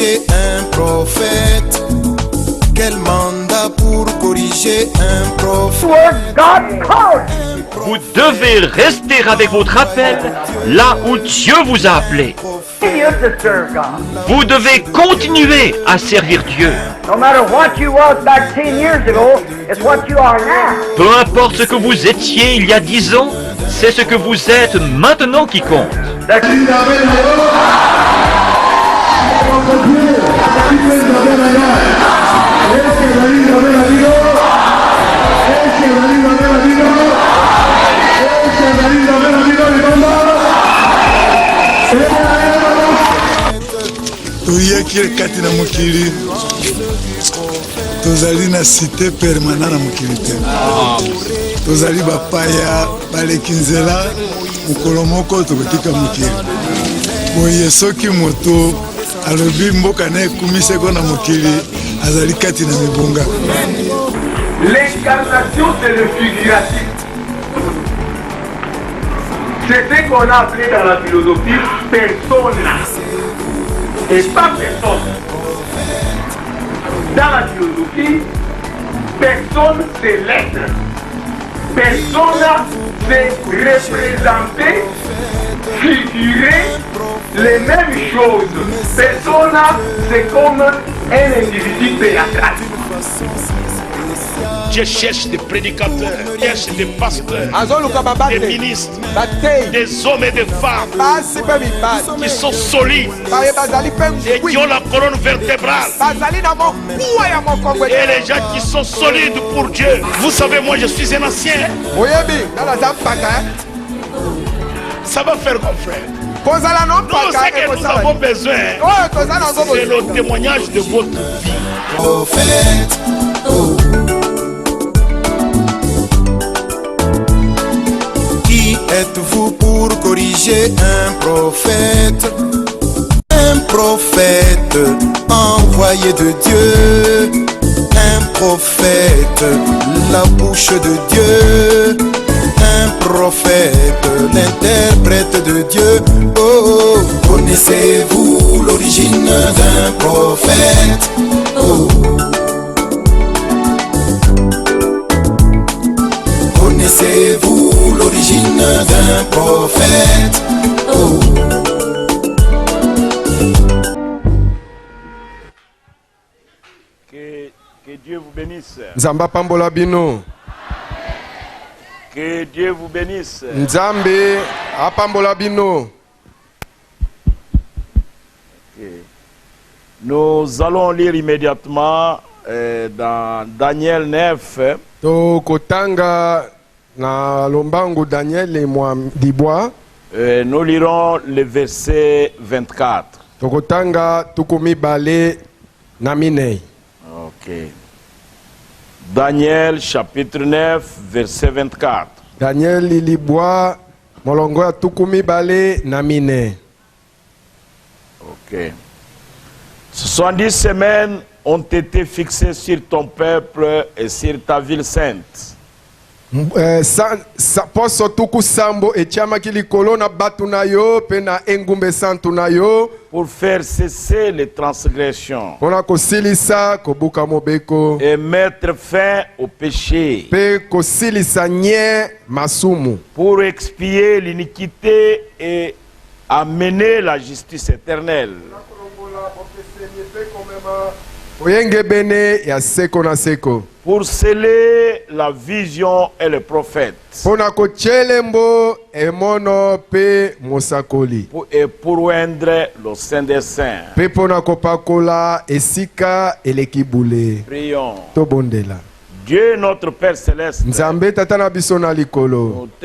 corriger un prophète? Quel mandat pour corriger un prophète? Vous devez rester avec votre appel là où Dieu vous a appelé. Vous devez continuer à servir Dieu. Peu importe ce que vous étiez il y a 10 ans, c'est ce que vous êtes maintenant qui compte. Toyaki kati na mokili tozali na cité permanent na mokili te tozali bapaya baleki nzela mokolo moko tokotika mokili boye soki moto alobi mboka na ekumiseko na mokili azali kati na mibonga. L'incarnation c'est le figuratif. C'est ce qu'on a appelé dans la philosophie persona. Et pas personne. Dans la philosophie, personne c'est l'être. Persona c'est représenter, figurer les mêmes choses. Persona c'est comme un individu théâtral. Dieu cherche des prédicateurs, cherche des pasteurs, des ministres, des hommes et des femmes qui sont solides et qui ont la colonne vertébrale. Et les gens qui sont solides pour Dieu. Vous savez, moi je suis un ancien. Ça va faire mon frère. Nous, ce que nous avons besoin, c'est le témoignage de votre vie. Prophète, oh. Qui êtes-vous pour corriger un prophète? Un prophète envoyé de Dieu. Un prophète, la bouche de Dieu. Un prophète, l'interprète de Dieu. Oh, connaissez-vous l'origine d'un prophète? Oh. Connaissez-vous l'origine d'un prophète? Oh. Que Dieu vous bénisse. Nzamba pambola bino. Que Dieu vous bénisse. Nzambe apambola bino. Nous allons lire immédiatement dans Daniel 9. To kotanga na lombangu Daniel et moi dibois. Nous lirons le verset 24. To kotanga tukumi bale na minei. Ok. Daniel chapitre 9 verset 24. Daniel libois molongo ya tukumi bale na minei. Ok. 70 semaines ont été fixées sur ton peuple et sur ta ville sainte. Poso tuku sambo etiama kilikolo na batu na yo pe na engumbe santu na yo pour faire cesser les transgressions pona kosilisa kobuka mobeko et mettre fin au péché pe kosilisa nye masumu pour expier l'iniquité et amener la justice éternelle. Pour sceller la vision et le prophète. Et pour oindre le Saint des Saints. Prions. Dieu notre Père Céleste, nous te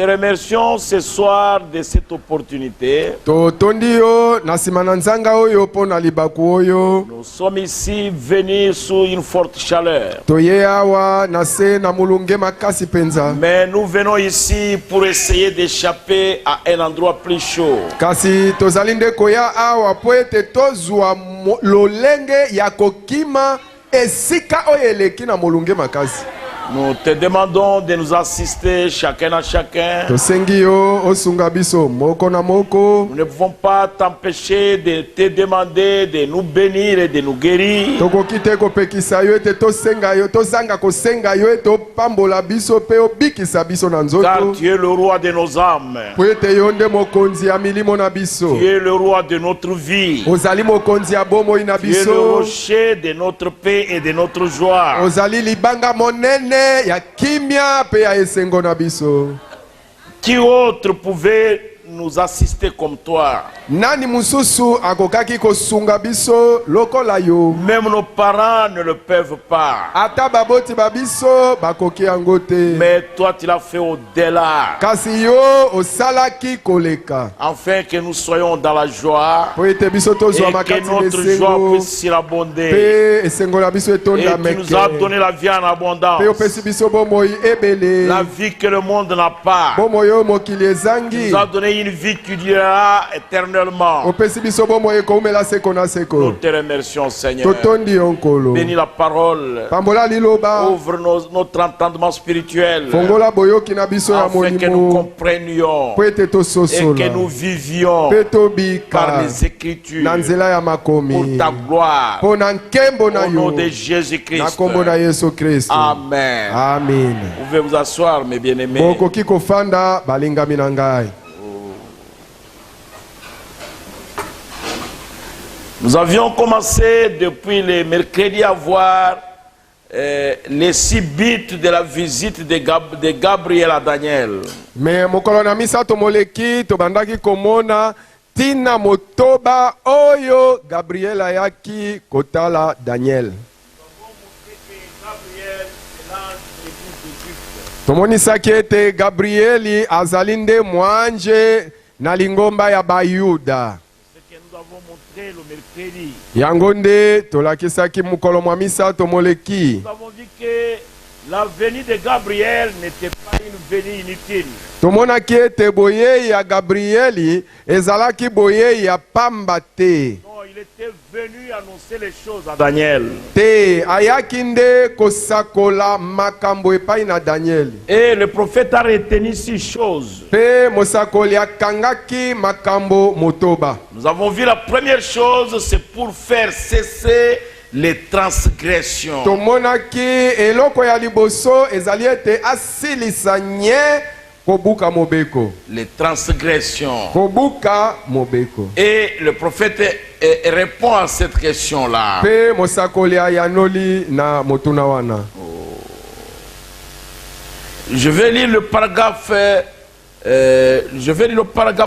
remercions ce soir de cette opportunité. Nous sommes ici venus sous une forte chaleur. Mais nous venons ici pour essayer d'échapper à un endroit plus chaud. Nous te demandons de nous assister chacun à chacun. tosengi yo osunga biso moko na moko. Nous ne pouvons pas t'empêcher de te demander de nous bénir et de nous guérir. Tokoki te kopekisa yo ete tosenga yo tozanga kosenga yo ete opambola biso pe obikisa biso na Car nzoto. tu es le roi de nos âmes. Po ete yo nde mokonzi ya milimo na biso. Tu es le roi de notre vie. Ozali mokonzi ya bomoi na Tu es le biso. rocher de notre paix et de notre joie. Ozali libanga monene ya kimia pe ya esengo na biso. Qui autre pouvait nous assister comme toi? Nani mususu akokaki kosunga biso lokola yo. Même nos parents ne le peuvent pas. Ata baboti babiso bakoki yango te. Mais toi, tu l'as fait au-delà. Kasi yo osalaki koleka. Afin que nous soyons dans la joie. Po ete biso Et tozwa que makati notre joie esengo. puisse surabonder. Pe esengo na biso Et etonda tu nous as donné meke. la vie en abondance. Pe opesi biso bomoi ebele. La vie que le monde n'a pas. Bomoi oyo mokili Tu ezangi. nous as donné une vie qui durera éternellement. Opesi biso bomoi ekoumela seko na Nous seko. te remercions, Seigneur. Totondi yo nkolo. Bénis la parole. Pambola liloba. Ouvre notre entendement spirituel. Fongola boyoki na biso ya Afin que nous molimo. comprenions Po ete et que tososola. nous vivions Pe par tobika les Écritures na nzela ya pour makomi. ta gloire. Po na nkembo na Au nom yo. de Na Jésus-Christ. kombo na Yesu Kristo. Amen. Amen. Vous pouvez vous asseoir, mes bien-aimés. Bokoki kofanda balingami na ngai. Nous avions commencé depuis le mercredi à voir les 6 bits de la visite de Gabriel à Daniel. Me mokolo na misato moleki tobandaki komona tina motoba oyo Gabriel ayaki kotala Daniel. Tomonisaki ete Gabrieli azali nde mwanje na lingomba ya Bayuda. Ce que nous avons montré le mercredi. Yango nde tolakisaki mokolo mwa misato moleki. Nous avons vu que la venue de Gabriel n'était pas une venue inutile. Tomonaki ete boyei ya Gabrieli ezalaki boyei ya pamba te. Non, il était venu annoncer les choses à Daniel. Te ayaki nde kosakola makambo epai na Daniel. Et le prophète a retenu 6 choses. Pe mosakoli akangaki makambo motoba. Nous avons vu la première chose, c'est pour faire cesser les transgressions. Tomonaki eloko ya liboso ezali ete asilisa nye kobuka mobeko. Les transgressions. Kobuka mobeko. Et le prophète répond à cette question-là. Pe mosakoli ayanoli na motuna wana. Je vais lire le paragraphe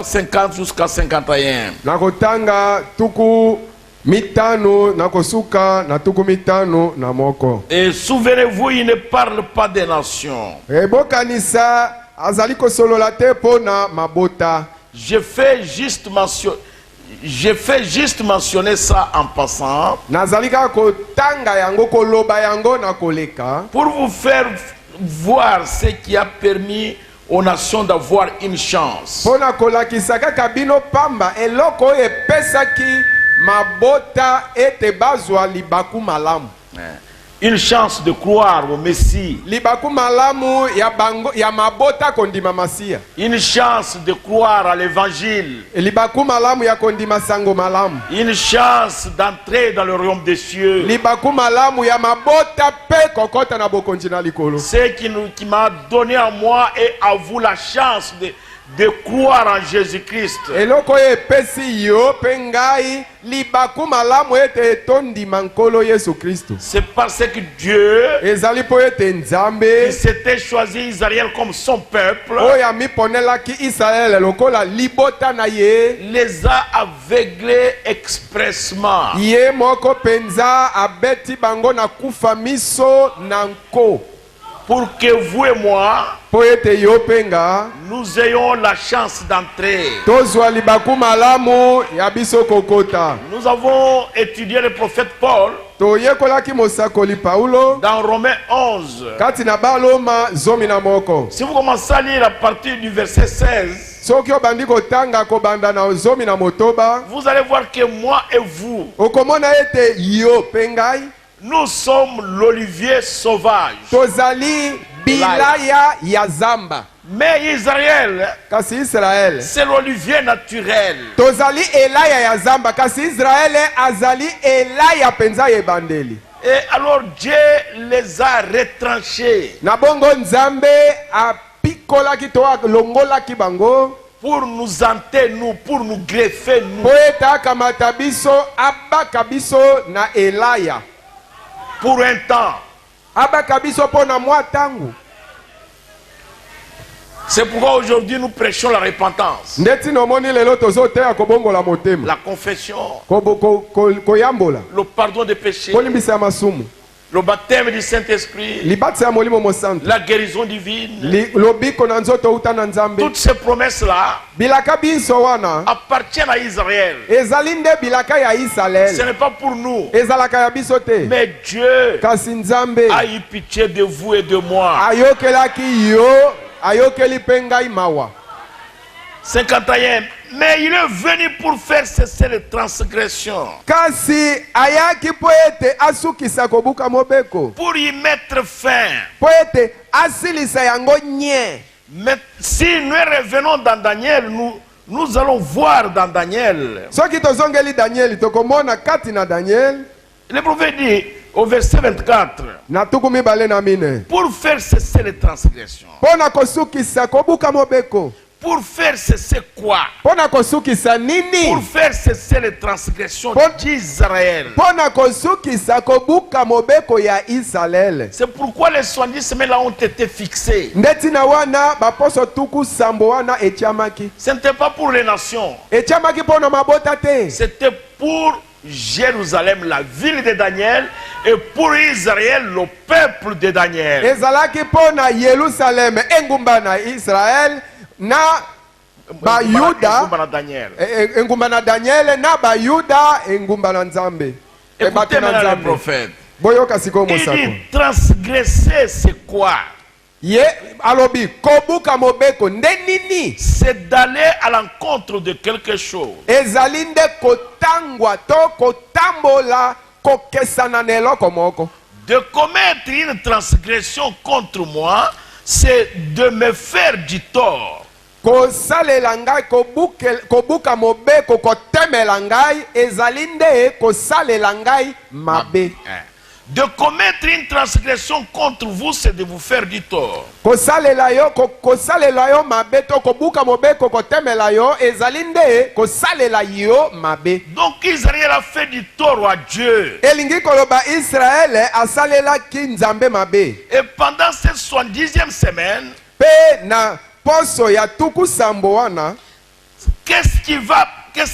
50 jusqu'à 51. Nakotanga tuku mitano nakosuka na tuku mitano na moko. Et souvenez-vous, il ne parle pas des nations. Ebokanisa azali kosolola te pona mabota. Je fais juste mentionner ça en passant Nazali kaka kotanga yango koloba yango na koleka. pour vous faire voir ce qui a permis aux nations d'avoir une chance. Pona kolakisa kaka bino pamba eloko oyo epesaki mabota ete bazwa libaku malamu. Une chance de croire au Messie. Libaku malamu ya bango ya mabota kondima masia. Une chance de croire à l'évangile. Libaku malamu ya kondima sango malamu. Une chance d'entrer dans le royaume des cieux. Libaku malamu ya mabota pe kokota na bokonzi na likolo. C'est qui m'a donné à moi et à vous la chance de croire en Jésus-Christ. Eloko oyo epesi yo pe ngai libaku malamu ete etondima nkolo Yesu Kristo. C'est parce que Dieu, Ezali po ete il Nzambe s'était choisi Israël comme son peuple, oyo amiponelaki Israele lokola libota na ye. les a aveuglés expressement. Ye moko penza abeti bango na kufa miso na nko. Pour que vous et moi, Po ete yo penga nous ayons la chance d'entrer. tozwa libaku malamu ya biso kokota. Nous avons étudié le prophète Paul Toyekolaki mosakoli Paulo dans Romains 11. kati na baloma zomi na moko. Si vous commencez à lire à partir du verset 16, Soki obandi kotanga kobanda na zomi na motoba, vous allez voir que moi et vous, okomona ete yo pengai Nous sommes l'olivier sauvage. tozali bilaya ya zamba. Mais Israël, Kasi Israel c'est l'olivier naturel. tozali elaya ya zamba. Kasi Israel azali elaya penza ebandeli. Et alors Dieu les a retranchés Na bongo nzambe apikolaki to alongolaki bango pour nous hanter, nous, pour nous greffer, nous, po ete akamata biso abaka biso na elaya. pour un temps. Abaka biso po na mwa tangu. C'est pourquoi aujourd'hui nous prêchons la repentance, Ndeti nomoni lelo tozoteya kobongola motema. la confession, Koyambola. le pardon des péchés, Kolimbisa ya masumu. le baptême du Saint-Esprit, Libatisa ya molimo mosantu. la guérison divine. Lobiko na nzoto uta na nzambe. Toutes ces promesses-là Bilaka biso wana appartiennent à Israël. ezali nde bilaka ya Ce Israel. n'est pas pour nous. Ezalaka ya biso te. Mais Dieu Kasi nzambe a eu pitié de vous et de moi. ayokelaki yo, ayokeli pe ngai mawa. 51. Mais il est venu pour faire cesser les transgressions, Kasi ayaki po ete asukisa kobuka mobeko. pour y mettre fin. Po ete asilisa yango nye. Mais si nous revenons dans Daniel, nous allons voir dans Daniel. Soki tozongeli Daniel tokomona kati na Daniel Le prophète dit au verset 24, na tuku mibale na mine. pour faire cesser les transgressions. Pona kosukisa kobuka mobeko. Pour faire cesser quoi? Pona kosukisa nini? Pour faire cesser les transgressions d'Israël. Pona kosukisa kobuka mobeko ya Israel. C'est pourquoi les 70 semaines là ont été fixées. Ndeti na wana baposo tuku sambo wana etiamaki. Ce n'était pas pour les nations. Etiamaki pona mabota te. C'était pour Jérusalem, la ville de Daniel, et pour Israël, le peuple de Daniel. Ezalaki pona Yerusalem engumba na Israel na Bayuda. Engumba na Daniel. Engumba na Daniel na Bayuda engumba na Nzambe. Écoutez maintenant le prophète. Boyoka siko Il mosako. dit transgresser c'est quoi? Ye alobi kobuka mobeko ndenini. C'est d'aller à l'encontre de quelque chose. Ezali nde kotangwa to kotambola kokesana na eloko moko. De commettre une transgression contre moi, c'est de me faire du tort. Kosalela ngai kobuka mobeko kotemela ngai ezali nde kosalela ngai mabe. De commettre une transgression contre vous, c'est de vous faire du tort. Kosalela yo mabe to kobuka mobeko kotemela yo ezali nde kosalela yo mabe. Donc Israël a fait du tort à Dieu. Elingi koloba Israel asalela ki nzambe mabe. Et pendant cette 70e semaine, Pe na poso ya tuku sambo wana qu'est-ce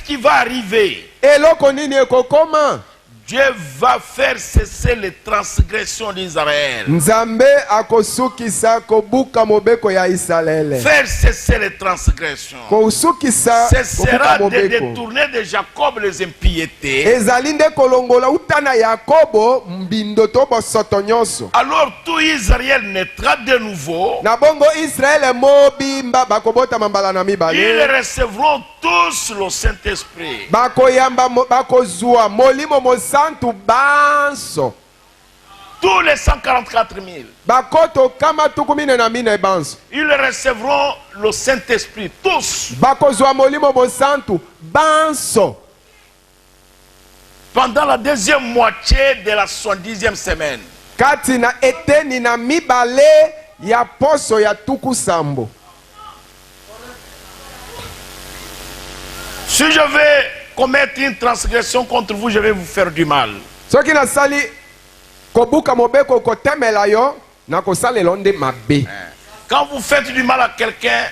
qui va arriver? eloko nini ekokoma? Dieu va faire cesser les transgressions d'Israël. Nzambe akosukisa kobuka mobeko ya Israel. Faire cesser les transgressions. Kosukisa Ce sera kobuka de mobeko. détourner de Jacob les impiétés. Ezali nde kolongola utana Yakobo mbindo to bosoto nyonso. Alors tout Israël naîtra de nouveau. Na bongo Israel mobimba bakobota mambala na Ils mibale. recevront tous le Saint-Esprit. Bakoyamba bakozwa molimo mosantu banso. Tous les 144 000. Bakoto kama tukumine na mine banso. Ils recevront le Saint-Esprit. Tous. Bakozwa molimo mosantu banso. Pendant la deuxième moitié de la 70e semaine. Kati na eteni na mibale ya poso ya tuku sambo. Si je vais commettre une transgression contre vous, je vais vous faire du mal. Soki na sali kobuka mobeko kotemela yo na kosalela nde mabe. Quand vous faites du mal à quelqu'un,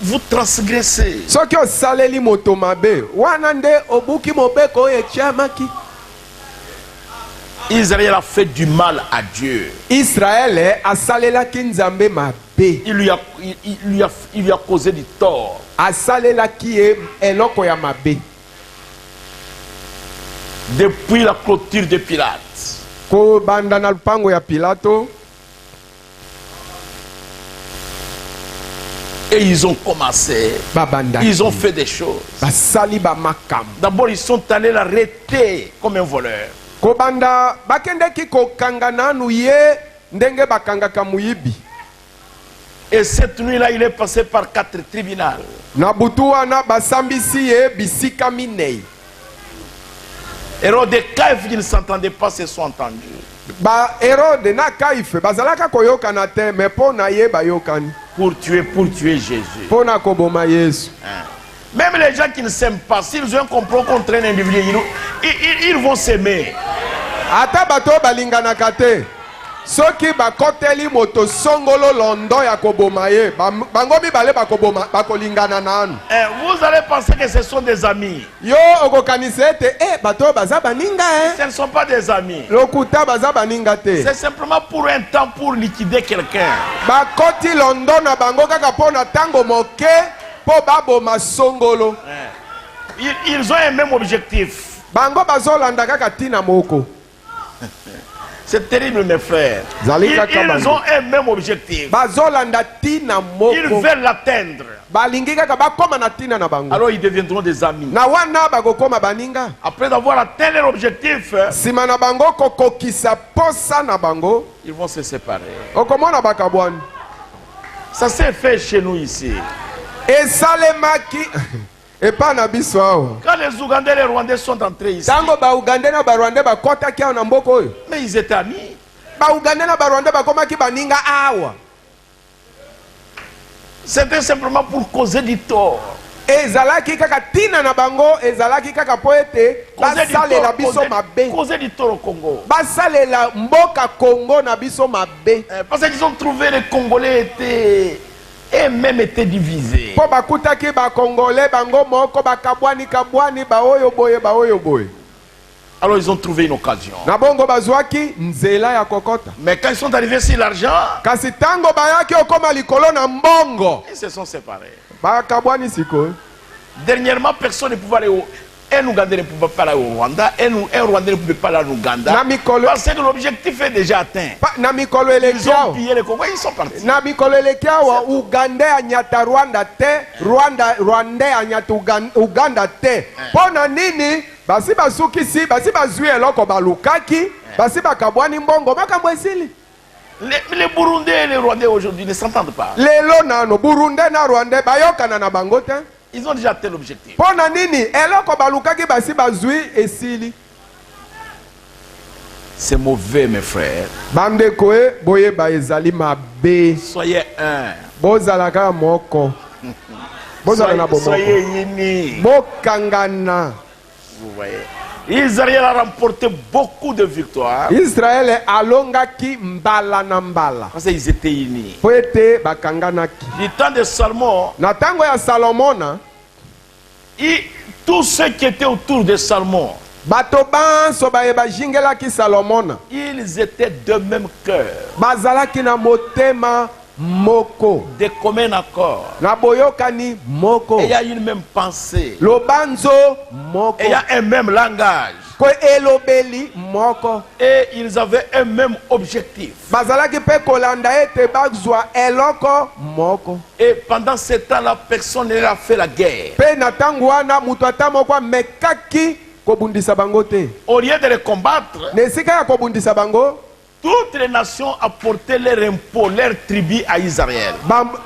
vous transgressez. Soki osaleli moto mabe wana nde obuki mobeko oyo etiamaki. Israël a fait du mal à Dieu. Israel asalelaki nzambe mabe. Il lui a causé du tort. Asalelaki ye eloko ya mabe. Depuis la clôture de Pilate. Kobanda na lupango ya Pilato. Et ils ont commencé. Babanda. Ils ont fait des choses. Basali ba makam. D'abord, ils sont allés l'arrêter comme un voleur. Kobanda bakendeki kokanga nanu ye ndenge bakangaka muyibi. Et cette nuit-là, il est passé par 4 tribunaux. Na butu wana basambisi ye bisika minei. Hérode et Caïphe qui ne s'entendaient pas se sont entendus. Ba Hérode na Caïphe bazalaka koyokana te mais pona ye bayokani. Pour tuer Jésus. Pona koboma Yesu. Même les gens qui ne s'aiment pas, s'ils ont un complot contre un individu, ils vont s'aimer. Ata bato balinganaka te. Soki bakoteli moto songolo londo ya koboma ye bango mibale bakolingana nanu. Vous allez penser que ce sont des amis. Yo okokanisa ete bato baza baninga Ce ne sont pas des amis. lokuta baza baninga te. C'est simplement pour un temps pour liquider quelqu'un. Bakoti londo na bango kaka pona tango moke po baboma songolo. Ils ont un même objectif. Bango bazolanda kaka tina moko. C'est terrible, mes frères. Ils ont un même objectif. Ils veulent l'atteindre. Alors ils deviendront des amis. Après avoir atteint leur objectif, ils vont se séparer. Ça s'est fait chez nous ici. Quand les Ougandais et les Rwandais sont entrés ici, mais ils étaient amis. C'était simplement pour causer du tort. Causer du tort au Congo. Parce qu'ils ont trouvé les Congolais étaient... Et même étaient divisés. Alors ils ont trouvé une occasion. Mais quand ils sont arrivés sur l'argent, ils se sont séparés. Dernièrement, personne ne pouvait aller au... Un Ougandais ne pouvait pas aller au Rwanda, un Rwandais ne pouvait pas aller en Ouganda. Parce que l'objectif est déjà atteint. Ils ont pillé les Congolais, ils sont partis. Ougandais anyata Rwanda te, Rwandais anyata Uganda te. Pona nini basi basukisi basi bazui eloko balukaki basi bakabwani mbongo makambo esili. Les Burundais et les Rwandais aujourd'hui ne s'entendent pas. Lelo nano Burundais na Rwandais bayokana na bango te. Ils ont déjà atteint l'objectif. Pona nini eloko balukaki basi bazui esili. C'est mauvais, mes frères. Bandekoe boye ba ezali mabe. Soyez un. Bozalaka moko. Soyez unis. Bokangana. Vous voyez. Israël a remporté beaucoup de victoires. Israël alongaki mbala na mbala. Parce qu'ils étaient unis. Poete bakanganaki. Du temps de Salomon, na tango ya Salomon, tous ceux qui étaient autour de Salomon, ils étaient de même cœur, moko, de commun accord. Na boyokani moko. Et il y a une même pensée. Lobanzo moko. Et il y a un même langage. Ko elobeli moko. Et ils avaient un même objectif. Bazalaki pe kolanda ete bazwa eloko moko. Et pendant ce temps-là, personne n'a fait la guerre. Pe na tango wana mutu ata moko mekaki kobundisa bango te. Au lieu de les combattre, nesika ya kobundisa bango, toutes les nations apportaient leur impôt, leur tribut à Israël.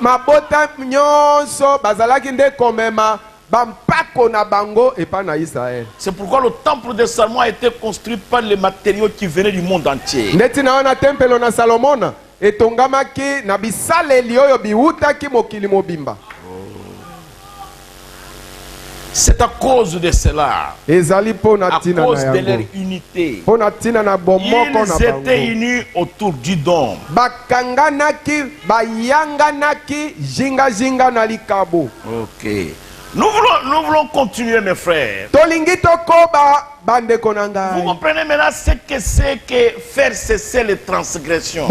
Mabota nyonso bazalaki nde komema bampako na bango epa na Israël. C'est pourquoi le temple de Salomon a été construit par les matériaux qui venaient du monde entier. Neti na wana tempelo na Salomon etongamaki na bisaleli oyo biutaki mokili mobimba. C'est à cause de cela, à cause de leur unité, ils étaient unis autour du dôme. Ok. Nous voulons continuer, mes frères. Vous comprenez maintenant ce que c'est que faire cesser les transgressions.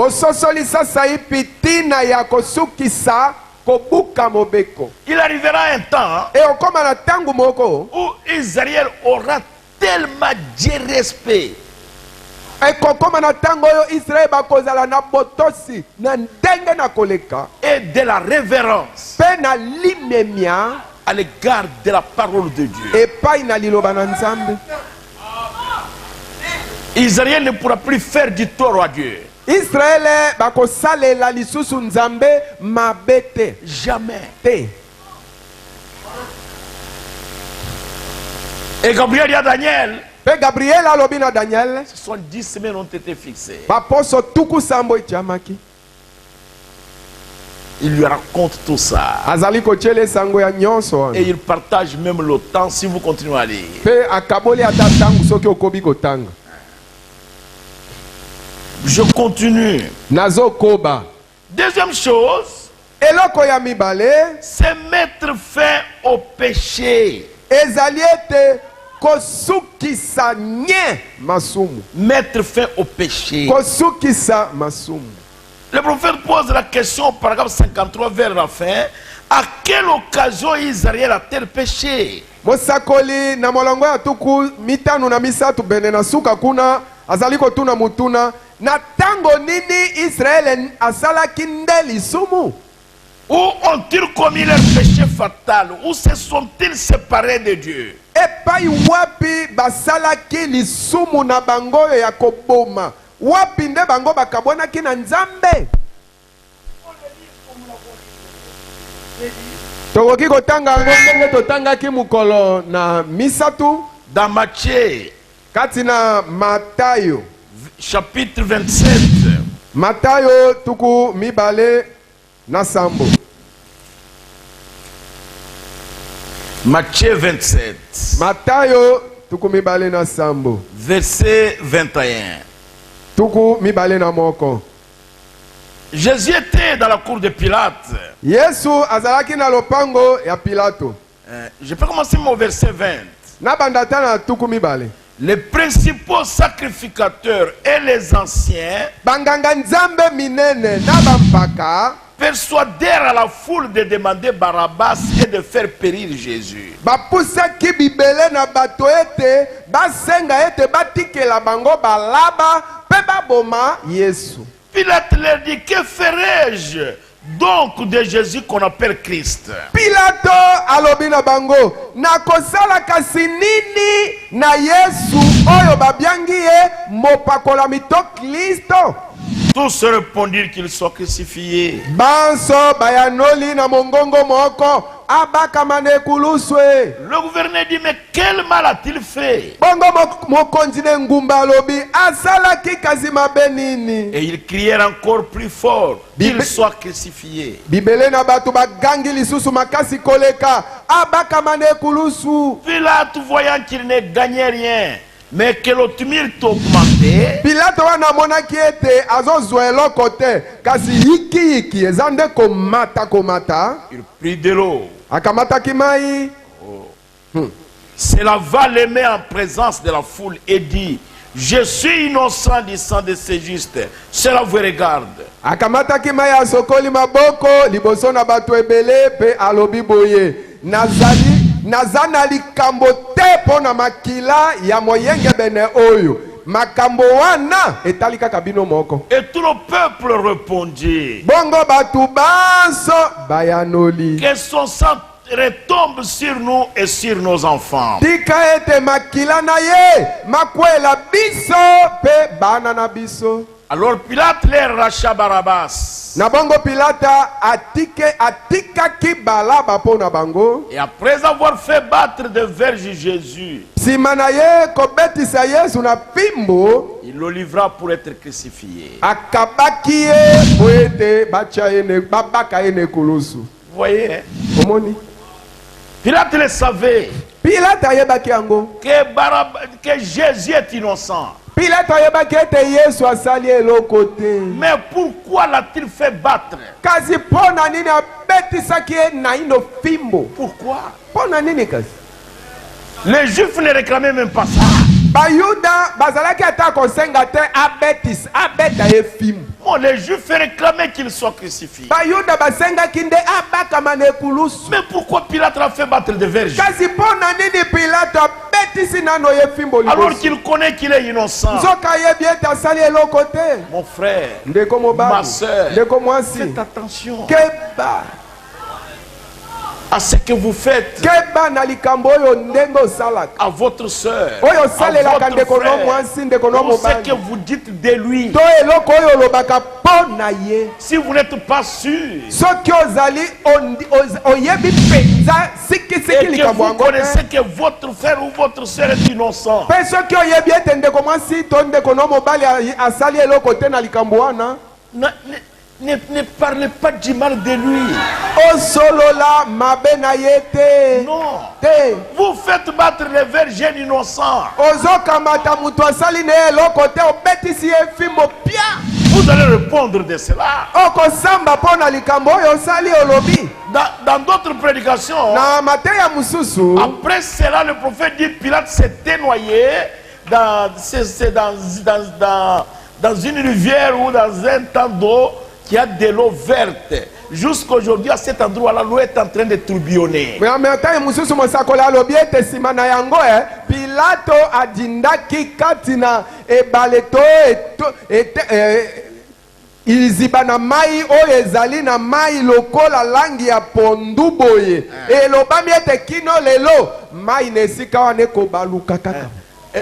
Il arrivera un temps où Israël aura tellement de respect et de la révérence à l'égard de la parole de Dieu. Israël ne pourra plus faire du tort à Dieu. Israël bakosalela lisusu nzambe mabete. Jamais. Te. Et Gabriel dit à Daniel, Pe Gabriel alobi na Daniel, 70 semaines ont été fixées. baposo tuku sambo itiamaki. Il lui raconte tout ça. Azali kochele sango ya nyonso wana. Et il partage même le temps si vous continuez à lire. Pe akaboli ata tangu soki okobi kotanga. Je continue. Nazo koba. Deuxième chose, Eloko ya mibale, c'est mettre fin au péché. ezali ete kosukisa nye masumu. Mettre fin au péché. Kosukisa masumu. Le prophète pose la question, paragraphe 53 vers la fin. À quelle occasion Israël a-t-elle péché? Mosakoli na molongo ya tuku mitano na misatu bene na suka kuna azali kotuna mutuna na tango nini Israël asalaki nde lisumu? Où ont-ils commis leur péché fatal? Où se sont-ils séparés de Dieu? Epai wapi basalaki lisumu na bango ya koboma? Wapi nde bango bakabonaki na Nzambe? Tokoki kotanga yango ndenge totangaki mukolo na misatu Dans Matthieu, kati na Matayo. chapitre 27, Matayo tuku mibale na sambo. Matthieu 27, Matayo tuku mibale na sambo. verset 21. Tuku mibale na moko. Jésus était dans la cour de Pilate. Yesu azalaki na lopango ya Pilato. Je peux commencer mon verset 20. Na bandata na tuku mibale. Les principaux sacrificateurs et les anciens Banganga nzambe minene na bampaka persuadèrent à la foule de demander Barabbas et de faire périr Jésus. bapusaki bibele na bato ete basenga ete batikela bango balaba pe baboma Yesu. Pilate leur dit, que ferai-je donc de Jésus qu'on appelle Christ? Pilato alobi na bango, nakosala kasi nini na Yesu oyo babiangi ye mopakola mito Kristo? Tous répondirent qu'il soit crucifié. Banso bayanoli na mongongo moko abakama na ekuluswe. Le gouverneur dit, mais quel mal a-t-il fait? Bongo mokonzi ne ngumba alobi asalaki kasi mabe nini? Et ils crièrent encore plus fort qu'il soit crucifié. Bibele na bato bagangi lisusu makasi koleka abakama na ekulusu. Pilate, voyant qu'il ne gagnait rien, mais que le tumulte augmentait, Pilato wana monaki ete azozwa eloko te kasi yiki eza nde komata il prit de l'eau, akamataki mai se lava les mains en présence de la foule et dit, je suis innocent du sang de ces justes, cela vous regarde. akamataki mai asokoli maboko liboso na bato ebele pe alobi boye naza na likambo te mpo na makila ya moyenge bene oyo makambo wana etali kaka bino moko. Et tout le peuple répondit, Bongo batu banso bayanoli que son sang retombe sur nous et sur nos enfants. tika ete makila na ye makwela biso pe bana na biso. Alors Pilate leur racha Barabbas. Na bongo Pilata atikaki balaba po na bango. Et après avoir fait battre de verge Jésus, Sima na ye kobetisa Yesu na pimbo il le livra pour être crucifié. akabaki ye po ete babaka ye nekulusu. Vous voyez, hein? Omoni Pilate le savait Pilata ayebaki yango. que Jésus est innocent. Pilata ayebaki ete Yesu asali eloko te. Mais pourquoi l'a-t-il fait battre? Kasi po na nini abetisaki ye na ino fimbo? Pourquoi? Po na nini kasi? Les Juifs ne réclamaient même pas ça. Bayuda bazalaki ata kosenga te abeta ye fimbo. Bon, les Juifs réclamaient qu'il soit crucifié. Bayuda basengaki nde abakama na ekulusu. Mais pourquoi Pilate l'a fait battre de verge? Kasi po na nini Pilato abetisi nano ye fimbo Alors liboso? qu'il connaît qu'il est innocent. Nzoka ayebi ete asali eloko te. Mon frère, Ndeko ma mobali, soeur, ndeko mwasi, faites attention. keba à ce que vous faites keba na likambo oyo ndenge osalaka à votre soeur, oyo à osalelaka ndeko no votre mwasi ndeko no frère, tout ce mobali que vous dites de lui. to eloko oyo olobaka mpo na ye Si vous n'êtes pas sûr soki ozali oyebi mpenza sikisiki et que likambo vous yango connaissez que votre frère ou votre soeur est innocent, mpe soki oyebi ete ndeko mwasi to ndeko no mobali asali eloko te na likambo wana ne parlez pas du mal de lui. osolola mabe na ye te Non. te Vous faites battre les vergers innocents. ozokamata moto asali na ye eloko te obetisi ye fimbo pia Vous allez répondre de cela. okosamba mpo na likambo oyo osali olobi Dans d'autres prédications, na mateya mosusu après cela, le prophète dit Pilate s'était noyé dans une rivière ou dans un temps d'eau qui a de l'eau verte. Jusqu'aujourd'hui, à cet endroit-là, l'eau est en train de tourbillonner. na mateya mosusu mosakoli alobi ete nsima na yango pilato adindaki kati na ebale to iziba na mai oyo ezali na mai lokola langi ya pondu boye elobami ete kino lelo mai na esika wana ekobaluka kaka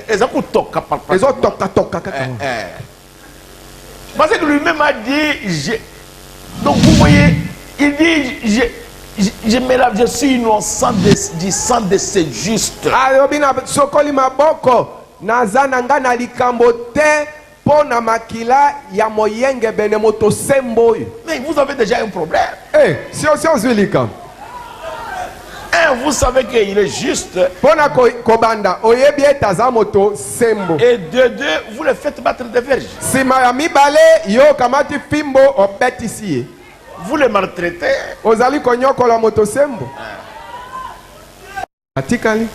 ezotoka ezotokatoka kaka parce que lui-même a dit donc vous voyez, il dit je suis innocent du sang de ces justes. alobi na sokoli maboko naza na nga na likambo te mpo na makila ya moyenge bene moto sembo oyo. Mais vous avez déjà un problème. Si ozwi likambo Vous savez qu'il est juste. mpo na kobanda oyebi ete aza moto sembo Et de deux, vous le faites battre des verges. nsima ya mibale yo okamati fimbo obetisi ye Vous le maltraitez. ozali konyokola moto sembo atikali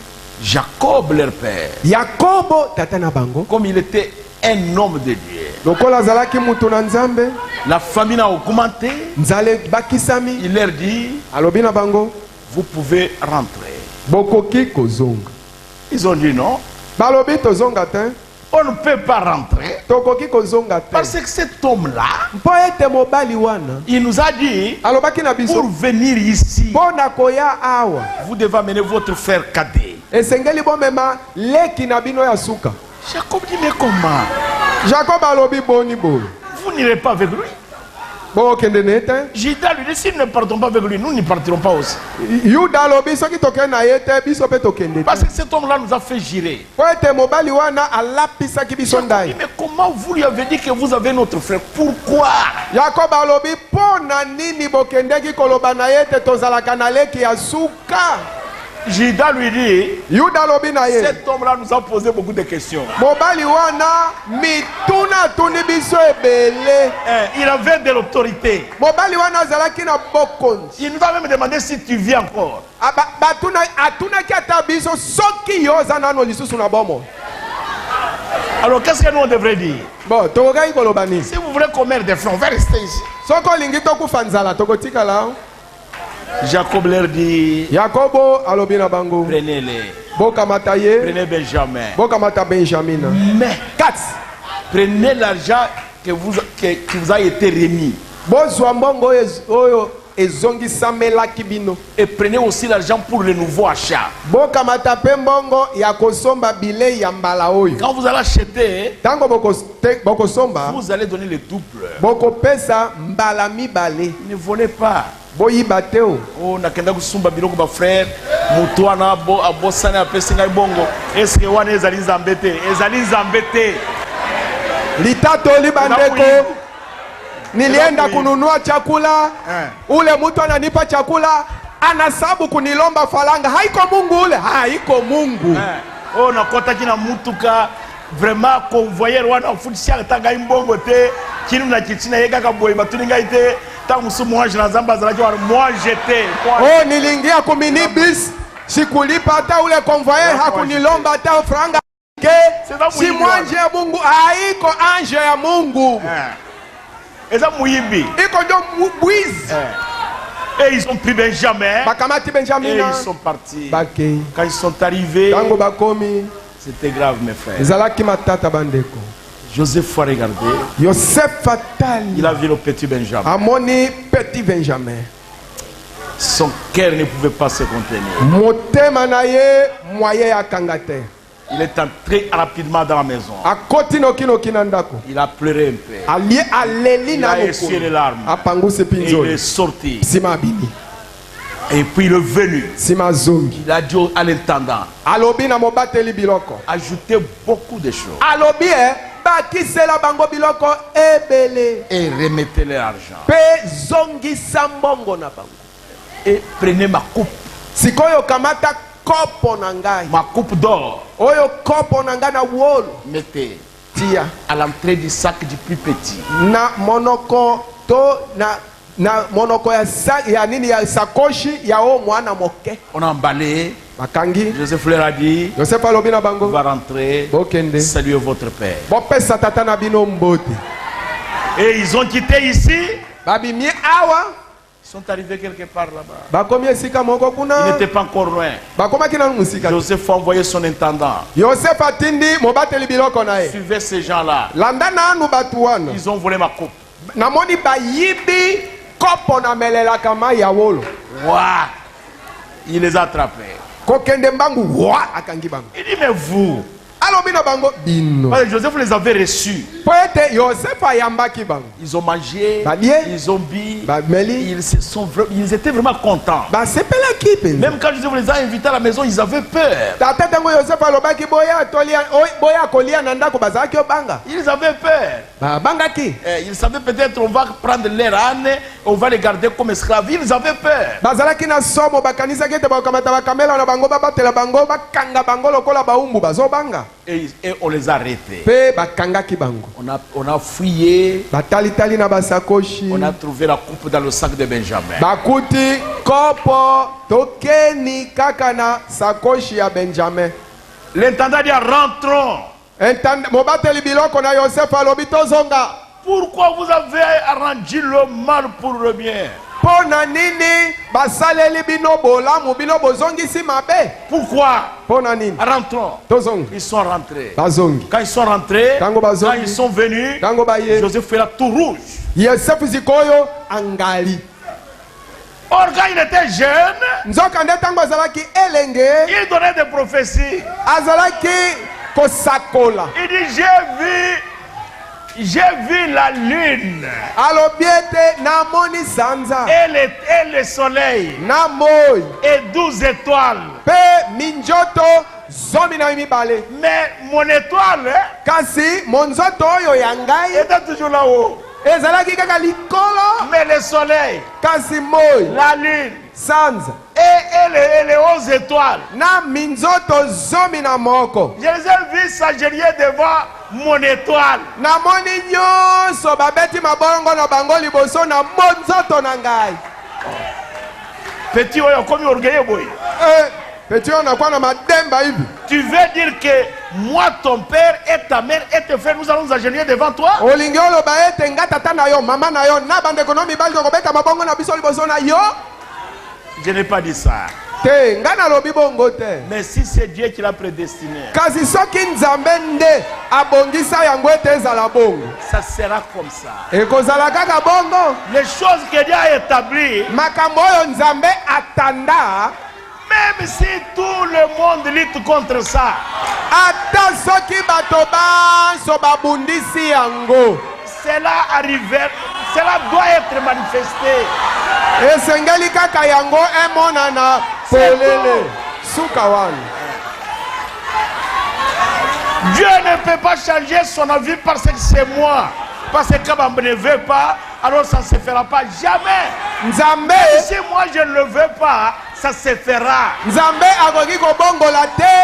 Jacob, leur père, yakobo tata na bango comme il était un homme de Dieu, lokola azalaki mutu na nzambe la famine a augmenté. nzala bakisami Il leur dit, alobi na bango vous pouvez rentrer. bokoki kozonga Ils ont dit non, balobi tozonga te on ne peut pas rentrer. tokoki kozonga te Parce que cet homme-là, mpo ete mobali wana il nous a dit, alobaki na pour biso venir ici, mpo na koya awa vous devez amener votre frère cadet. esengeli bomema leki na bino ya suka Jacob dit, mais comment? jakob alobi boni boye Vous n'irez pas avec lui? bokende na ye te Judas lui dit, si nous ne partons pas avec lui, nous n'y partirons pas aussi. yuda alobi soki tokende na ye te biso mpe tokende Parce te que cet homme-là nous a fait girer. po ete mobali wana alapisaki biso Jacob dit, ndai mais comment vous lui avez dit que vous avez notre frère? Pourquoi? yakobo alobi mpo na nini bokendeki koloba na ye te tozalaka na leki ya suka Judas lui dit, yuda alobi na ye cet homme-là nous a posé beaucoup de questions. mobali wana mituna atuni biso ebele Il avait de l'autorité. mobali wana azalaki na bokonzi Il nous a même demandé si tu vis encore. atunaki ata biso soki yo oza nano lisusu na bomo Alors qu'est-ce que nous on devrait dire? bon tokokaki koloba nini Si vous voulez commettre des faits, on va rester ici. soki olingi tokufa nzala tokotikala Jacob leur dit, yakobo alobi na bango prenez-les. bokamata ye Prenez Benjamin. bokamata benjamina Mais prenez l'argent qui vous a été remis. bozwa mbongo oyo ezongisamelaki bino Et prenez aussi l'argent pour le nouveau achat. bokamata mpe mbongo ya kosomba bilei ya mbala oyo Quand vous allez acheter, ntango bokosomba vous allez donner le double. bokopesa mbala mibale Ne volez pas. boyiba te o Oh, nakenda kusumba biloko ba frère, mutu wana abosani apesi ngai bongo. Est-ce que wana ezali nzambe te? Ezali nzambe te. litatoli bandeko nilienda kununua chakula ule mtu ananipa chakula anasabu kunilomba falanga haiko mungu ule haiko mungu Oh, nakotaki na mutuka vraiment convoyeur wana ofutisi atanga imbongo te kinu na kitina yeka boye batuni ngai te tangu su moi na zamba zalaki wana moi j'étais oh nilingia kuminibis sikulipa hata ule convoyeur hakunilomba hata franga si mwanje ya mungu haiko anje ya mungu eza muyibi iko ndio bwizi et ils ont pris Benjamin bakamati et benjamina ils sont partis. bakei Quand ils sont arrivés, tango bakomi c'était grave mes frères. ezalaki matata bandeko Joseph a regardé, Yosef atali il a vu le petit Benjamin. amoni petit benjamin Son cœur ne pouvait pas se contenir. motema na ye moye ya kanga te. Il est entré rapidement dans la maison. Akoti noki na ndako. Il a pleuré un peu. Aleli Il na a essuyé les larmes. apanguse Et il pinzoli. est sorti. Sima bimi. Et puis il est venu. Sima zongi. Il a dit à l'intendant, Alobi na mobateli biloko. ajoutez beaucoup de choses. Alobi bakisela bango biloko ebele. Et remettez-les l'argent. Pe zongi sambongo na bango. Et prenez ma coupe. Sikoyo kamata kopo na ngai. Ma coupe d'or. Oyo kopo na ngai na wolo. Mettez Tia. à l'entrée du sac du plus petit. Na monoko to na monoko ya nini ya sakoshi ya o mwana moke. On a emballé. Bakangi. Joseph leur a dit, Joseph alobi na on bango. va rentrer. Bokende. Saluez votre père. Bopesa tata na bino mbote. Et ils ont quitté ici. Babimi awa. Ils sont arrivés quelque part là-bas. Bakomi esika moko Ils kuna. n'étaient pas encore loin. Bakomaki na musika. Joseph a envoyé son intendant. Joseph atindi mobateli biloko na ye. Suivez ces gens-là. Landa na anu batu wana. Ils ont volé ma coupe. Namoni bayibi kopo na melelaka mai ya wolo. Ouah! Il les a attrapés. Kokende mbangu wa akangi bango. Il dit, mais vous, Alobi na bango bino. parce que Joseph les avait reçus. Po ete Joseph ayambaki bango. Ils ont mangé, Balie. ils ont bu, Bameli. ils étaient vraiment contents. Basepelaki penza. Même quand Joseph les a invités à la maison, ils avaient peur. Tata tango Joseph alobaki boya tolia boya kolia na ndako bazalaki obanga. Ils avaient peur. Bangaki. Ils savaient peut-être on va prendre leur âne, on va les garder comme esclaves. Ils avaient peur. Bazalaki na somo bakanisaki ete bakamata bakamela na bango babatela bango bakanga bango lokola baumbu bazobanga. Et on les a arrêtés. Pe bakangaki bango. On a fouillé, Batalitali na basakoshi. on a trouvé la coupe dans le sac de Benjamin. Bakuti kopo tokeni kaka na sakoshi ya Benjamin. L'intendant dit rentrons. Mobateli biloko na Yosef alobi tozonga. Pourquoi vous avez arrangé le mal pour le bien? Pona nini basaleli bino bolamu bino bozongisi mabe. Pourquoi? Pona nini? Rentrons. Tozonga. Ils sont rentrés. Bazongi. Quand ils sont rentrés, Tango quand bazongi. ils sont venus, Tango baye. Joseph fait la tour rouge. Yosef zikoyo angali. Or, quand il était jeune, Nzoka nde tango azalaki elenge. il donnait des prophéties. Azalaki kosakola. Il dit, j'ai vu la lune Alobi ete namoni sanza. et le soleil Na moi. et 12 étoiles. Pe minjoto zomi na mibale. Mais mon étoile Kasi monzoto oyo ya ngai était toujours là-haut. ezalaki kaka likolo. Mais le soleil, Kasi moi la lune sanza et les 11 étoiles, na minzoto zomi na moko. je les ai vus s'agenouiller devant mon étoile. Namoni nyonso babeti mabolongo na bango liboso na monzoto na ngai. Petit oyo comme orgueilleux boy. Petit on nakuwa na mademba hivi. Tu veux dire que moi, ton père et ta mère et tes frères, nous allons nous agenouiller devant toi? Olingi oloba ete nga tata na yo mama na yo na bandeko no mibali tokobeta mabongo na biso liboso na yo. Je n'ai pas dit ça. Te nga nalobi bongo te. Mais si c'est Dieu qui l'a prédestiné, Kasi soki nzambe nde abongisa yango ete ezala bongo. ça sera comme ça. Ekozala kaka bongo. Les choses que Dieu a établies, Makambo oyo nzambe atanda. même si tout le monde lutte contre ça, Ata soki bato banso babundisi yango. cela arrive, cela doit être manifesté. Esengeli kaka yango emonana polele. Suka wana. Dieu ne peut pas changer son avis parce que c'est moi. Parce que quand on ne veut pas, alors ça ne se fera pas jamais. Nzambe. Si moi je ne le veux pas, ça se fera. Nzambe akoki kobongola te.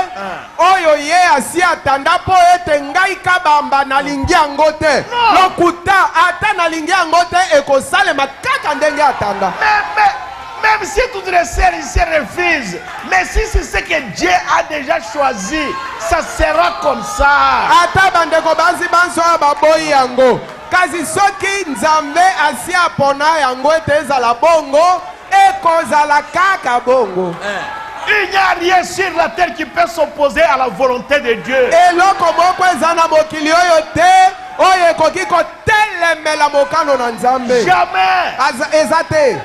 Oyo ye asi atanda po ete ngai kabamba nalingi yango te. Lokuta ata nalingi yango te ekosalema kaka ndenge atanda. Même si toutes les sœurs ici refusent, mais si c'est ce que Dieu a déjà choisi, ça sera comme ça. Ata bandeko basi banso baboyi yango. Kasi soki nzambe asi apona yango ete ezala bongo, ekozala kaka bongo. Il n'y a rien sur la terre qui peut s'opposer à la volonté de Dieu. Eloko moko eza na mokili oyo te, oyo ekoki kotelemela mokano na nzambe. Jamais. Eza te.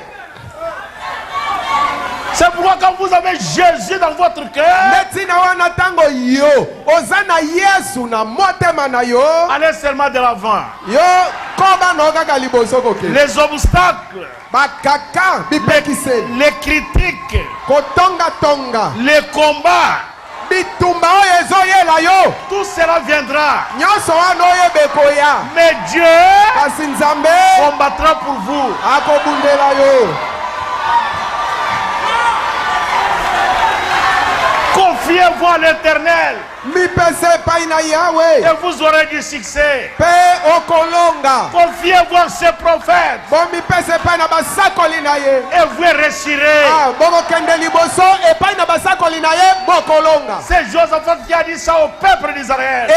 C'est pourquoi quand vous avez Jésus dans votre cœur, allez seulement de l'avant. Les obstacles, les critiques, les combats, tout cela viendra. Mais Dieu combattra pour vous. Confiez-vous à l'Éternel et vous aurez du succès. Confiez-vous à ces prophètes et vous réussirez. C'est Josaphat qui a dit ça au peuple d'Israël.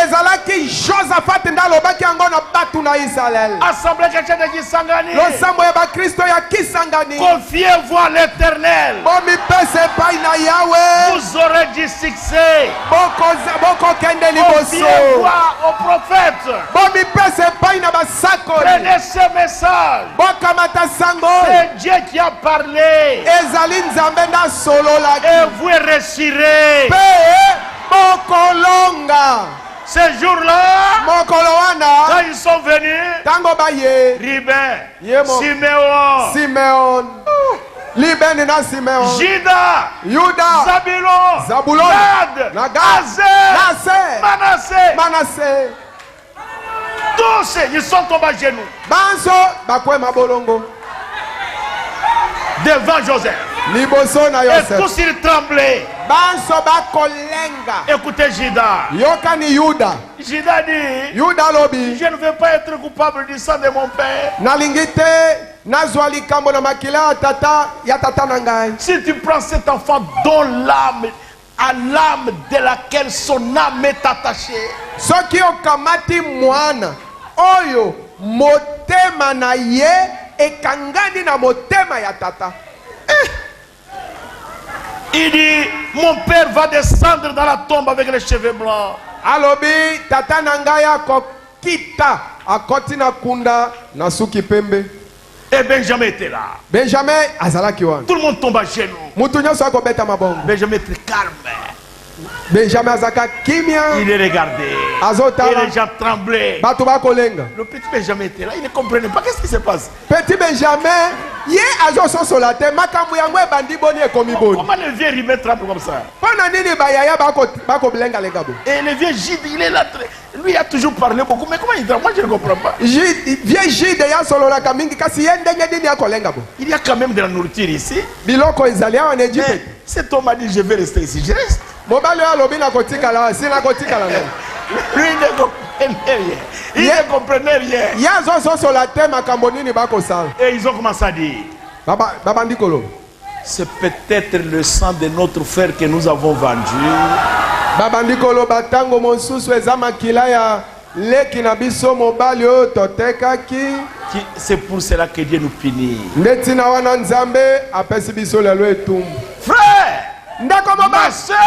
Assemblée chrétienne de Kisangani, confiez-vous à l'Éternel, vous aurez du succès. Confiez-vous aux prophètes. Prenez ce message. C'est Dieu qui a parlé. Et vous réussirez. Ces jours-là, quand ils sont venus, Ruben, Siméon, Juda, Zabulon, Gad, Aser, Manassé. Tous ils sont tombés à genoux devant Joseph. Et tous ils tremblaient. Écoutez Juda. Juda dit, je ne veux pas être coupable du sang de mon père. Si tu prends cet enfant dont l'âme, à l'âme de laquelle son âme est attachée, il dit, mon père va descendre dans la tombe avec les cheveux blancs. Et Benjamin était là. Tout le monde tombe à genoux. Benjamin était calme. Il est regardé. Et les gens tremblaient. Le petit Benjamin était là. Il ne comprenait pas. Qu'est-ce qui se passe? Petit Benjamin, comment le vieux Ruben tremble comme ça? Et le vieux Gide, il est là. Lui il a toujours parlé beaucoup. Mais comment il tremble? Moi je ne comprends pas. Il y a quand même de la nourriture ici. Mais cet homme a dit je vais rester ici. Je reste. Lui il ne comprenait rien. Il ne comprenait rien. Et ils ont commencé à dire, c'est peut-être le sang de notre frère que nous avons vendu. C'est pour cela que Dieu nous punit. Frère, ma soeur,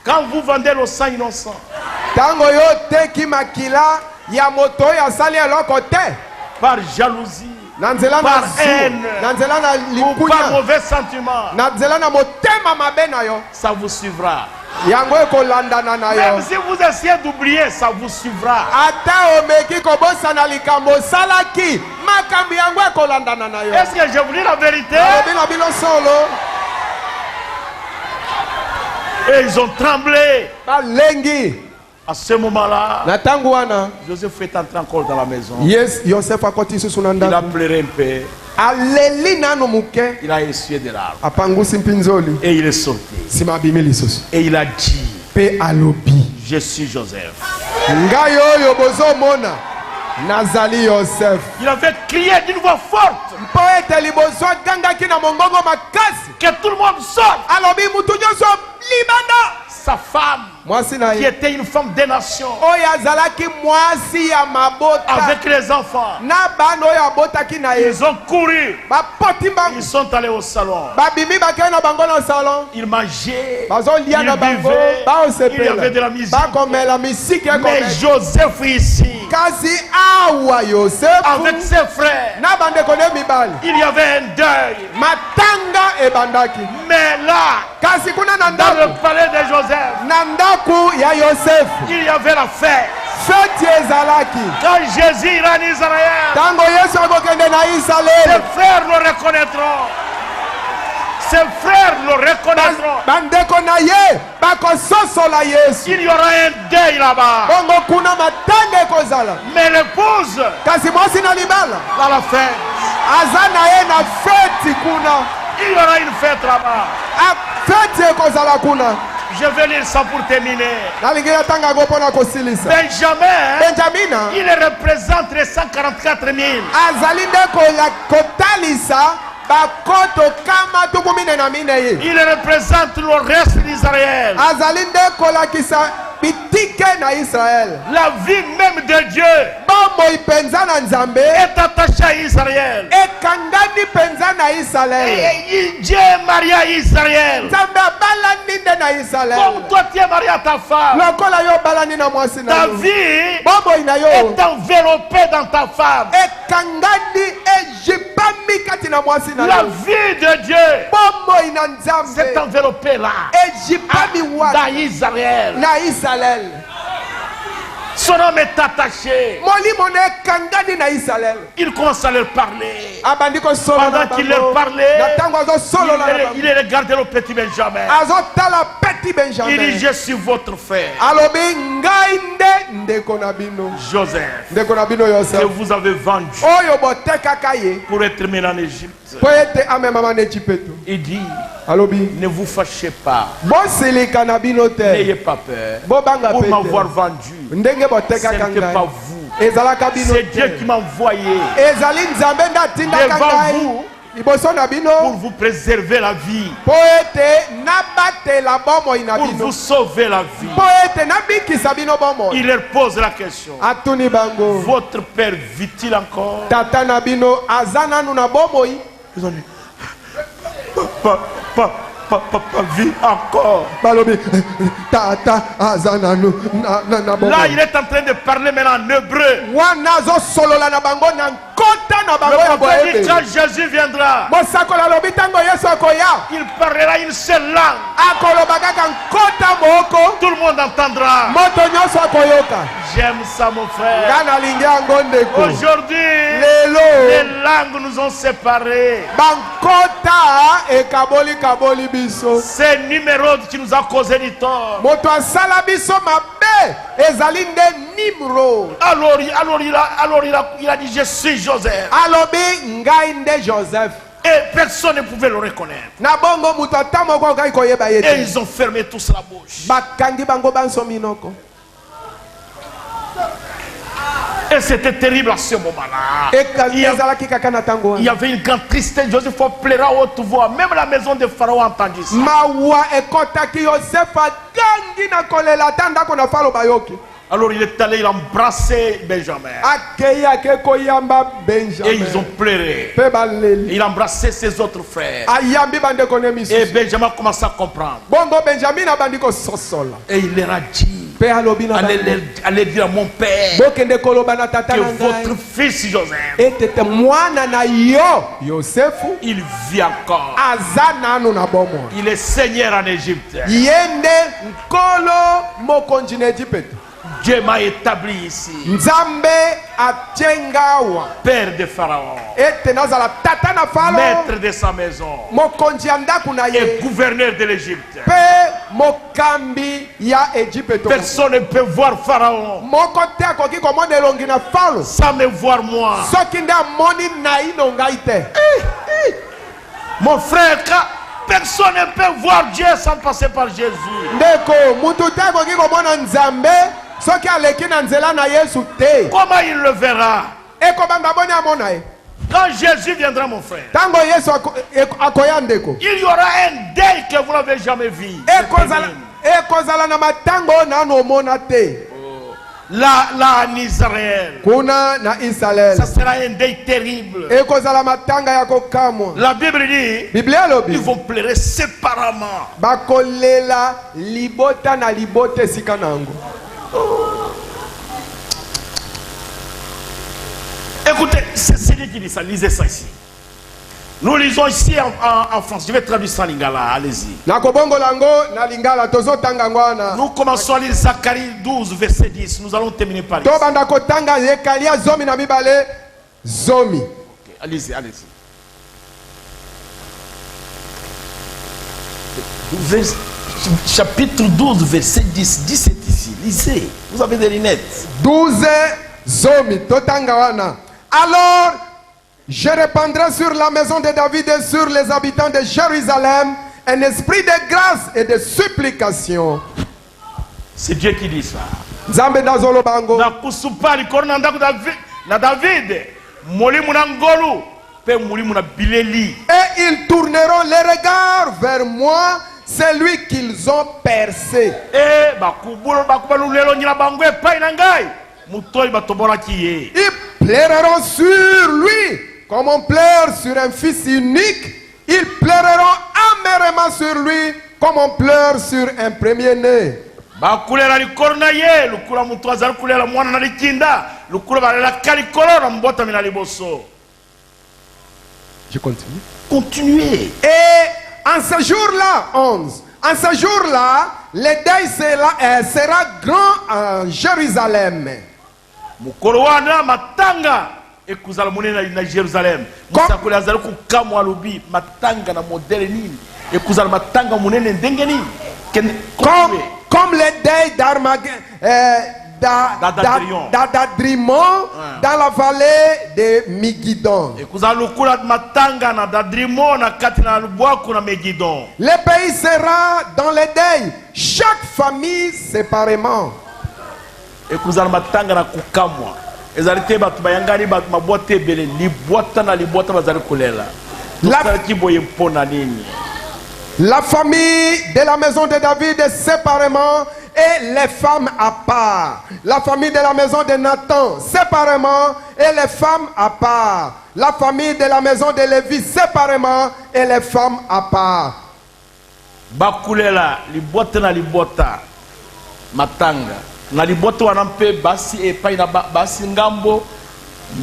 quand vous vendez le sang innocent, par jalousie, par haine, ou par mauvais sentiment, ça vous suivra. Même si vous essayez d'oublier, ça vous suivra. Est-ce que je vous dis la vérité? Et ils ont tremblé. À ce moment-là, Joseph est entré encore dans la maison. Il a pleuré un peu. Il a essuyé des larmes. Et il est sorti. Et il a dit, je suis Joseph. Il avait crié d'une voix forte que tout le monde sorte. Sa femme qui était une femme des nations, avec les enfants. Ils ont couru. Ils sont allés au salon. Ils mangeaient. Ils buvaient. Il y avait de la musique. Mais Joseph ici, avec ses frères, il y avait un deuil. Mais là, dans le palais de Joseph, il y avait la fête. Quand Jésus ira en Israël, ses frères le reconnaîtront. Ses frères le reconnaîtront. Il y aura un deuil là-bas. Mais l'épouse, là la fête. Il y aura une fête là-bas. Je vais lire ça pour terminer. Benjamin, il représente les 144 000. Il représente le reste d'Israël. La vie même de Dieu est attachée à Israël. Et Dieu est marié à Israël. Comme toi tu es marié à ta femme, ta vie est enveloppée dans ta femme. La vie de Dieu s'est enveloppée là, dans Israël. Son homme est attaché. Il commence à leur parler. Pendant qu'il leur parlait, il regardait le petit Benjamin. Il dit: je suis votre frère Joseph, que vous avez vendu pour être mené en Égypte. Il dit: ne vous fâchez pas, n'ayez pas peur pour m'avoir vendu. Ce n'était pas vous, c'est Dieu qui m'a envoyé devant vous pour vous préserver la vie, pour vous sauver la vie. Il leur pose la question: votre père vit-il encore? Ils ont dit: Papa vit encore. Là, il est en train de parler maintenant en hébreu. Le prophète dit: quand Jésus viendra, il parlera une seule langue. Tout le monde entendra. J'aime ça, mon frère. Aujourd'hui, les langues nous ont séparés. C'est numéro qui nous a causé du tort. Alors il a dit: je suis Joseph. Et personne ne pouvait le reconnaître. Et ils ont fermé tous la bouche. Et c'était terrible à ce moment-là. Il y avait une grande tristesse. Joseph pleura à haute voix. Même la maison de Pharaon a entendu ça. Alors il est allé, il a embrassé Benjamin. Et ils ont pleuré. Il a embrassé ses autres frères. Et Benjamin commence à comprendre. Et il leur a dit: allez dire à mon père que votre fils Joseph, il vit encore. Il est seigneur en Égypte. Dieu m'a établi ici, père de Pharaon, maître de sa maison et gouverneur de l'Égypte. Personne ne peut voir Pharaon sans me voir moi. Mon frère, personne ne peut voir Dieu sans passer par Jésus. Comment il le verra? Quand Jésus viendra, mon frère, il y aura un deuil que vous n'avez jamais vu. ekozala na matango nano omona te. Là en Israël, Kuna na Israël. ça sera un deuil terrible. Ekozala matanga ya kokamwa. La Bible dit, Biblia ils lobi. vont pleurer séparément. Bakolela libota na libote sika nango. Écoutez, c'est Dieu qui dit ça, lisez ça ici. Nous lisons ici en France. Je vais traduire ça en lingala, allez-y. Na kobongo lango na lingala tozo tanga ngwana. Nous commençons à lire Zacharie 12, verset 10. Nous allons terminer par ici. To banda kotanga yekalia zomi na mibale zomi. Okay, allez-y, allez-y. Chapitre 12, verset 10. 17 ici. Lisez. Vous avez des lunettes. 12 zomi totanga wana. Alors je répandrai sur la maison de David et sur les habitants de Jérusalem un esprit de grâce et de supplication. C'est Dieu qui dit ça. Nzambe nazolo bango. Na kusupali korona ndako na David. Molimu na ngolu pe molimu na bileli. Et ils tourneront les regards vers moi, celui qu'ils ont percé. Eh bakubalu lelo nyina bango epai na ngai. Mutoi batobora kiye. Ils pleureront sur lui comme on pleure sur un fils unique. Ils pleureront amèrement sur lui comme on pleure sur un premier-né. Bakulela likolo na ye lukula mutu azali kulela mwana na likinda lukula balela kalikolo na mbota mina liboso. Je continue. Continuez. Et en ce jour-là, 11, en ce jour-là, le deuil sera grand en Jérusalem. Mukolo wana matanga ekuzala munene na Jérusalem. Musakule azali kukamwa lubi matanga na modele nini ekuzala matanga munene ndenge nini. Comme le deuil d'Adrimon dans la vallée de Migidon. Le pays sera dans le deuil, chaque famille séparément. La famille de la maison de David est séparément et les femmes à part. La famille de la maison de Nathan séparément et les femmes à part. La famille de la maison de Lévi séparément et les femmes à part. Bakulela libota na libota matanga na libota wanampe basi epai na basi ngambo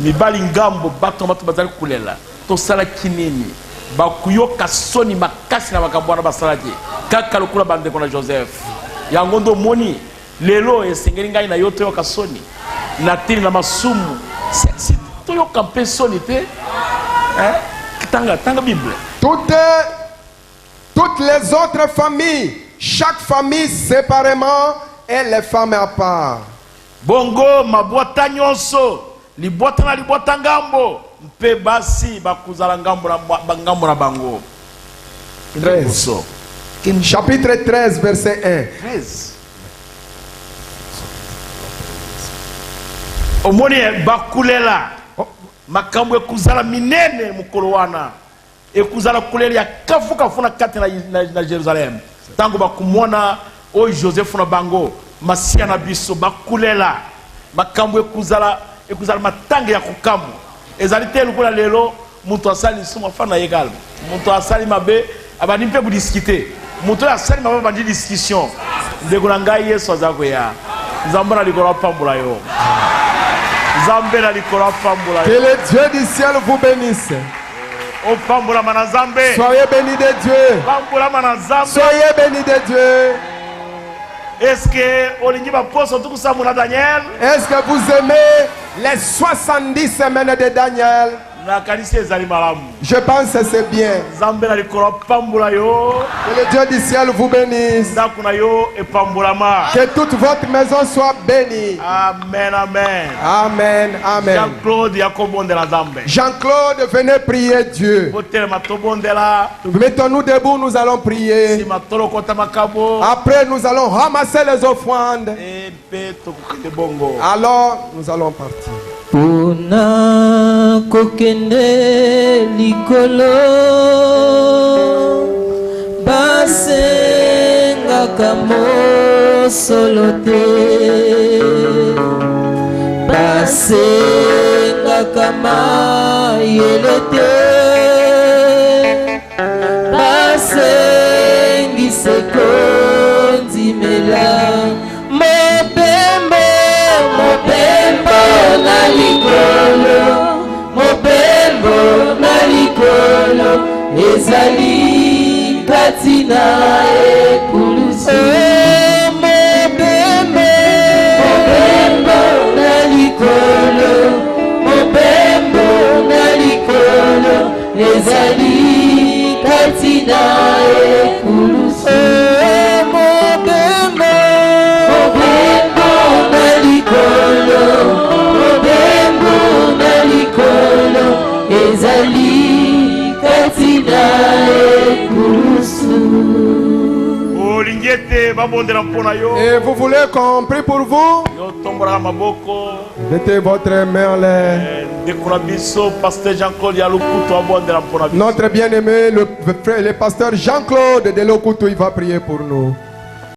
mibali ngambo bato bazali kulela to sala kinini. Bakuyoka soni makasi na bakabwana basalaki kaka lokula bandeko na Joseph yangondo moni lelo esengeli ngai na yoto yoka soni na tili na masumu si to yoka mpe soni te tanga Bible. Toutes les autres familles, chaque famille séparément et les femmes à part. Bongo mabwata nyonso libwata na libwata ngambo mpe basi bakuzala ngambo na bango. 13. Chapitre 13 verset 1. 13. Omoni bakulela makambo ekuzala minene mukolo wana ekuzala kulela ya kafuka kati na Jerusalem tango bakumona o Joseph na bango masia na biso bakulela makambo ekuzala matanga ya kukamu ezalite lukula lelo mutu asali suma fana yegal mutu asali mabe abani mpe discuter mutu asali mabe bandi discussion ndeko na ngai Yesu azako ya nzambe na likolo pambula yo nzambe na likolo pambula yo. Que le Dieu du ciel vous bénisse. O pambula mana nzambe. Soyez bénis de Dieu. Pambula mana nzambe. Soyez bénis de Dieu. Est-ce que olingi ba poso tukusa muna Daniel? Est-ce que vous aimez les 70 semaines de Daniel? Je pense que c'est bien. Que le Dieu du ciel vous bénisse. Que toute votre maison soit bénie. Amen, amen. Amen, amen. Jean-Claude, venez prier Dieu. Mettons-nous debout, nous allons prier. Après, nous allons ramasser les offrandes. Alors, nous allons partir. Pona kokende likolo basenga mosolo te basengaka mayele te basengise kondimela mobembo mobembo na likolo mobembo na likolo ezali kati na ekulusu mobembo mobembo na likolo mobembo na likolo ezali kati na ekulusu mobembo mobembo na likolo mobembo na likolo ezali kati na ekulusu. Et vous voulez qu'on prie pour vous? Mettez votre main en l'air. Notre bien-aimé, le pasteur Jean-Claude de Lokutu, il va prier pour nous.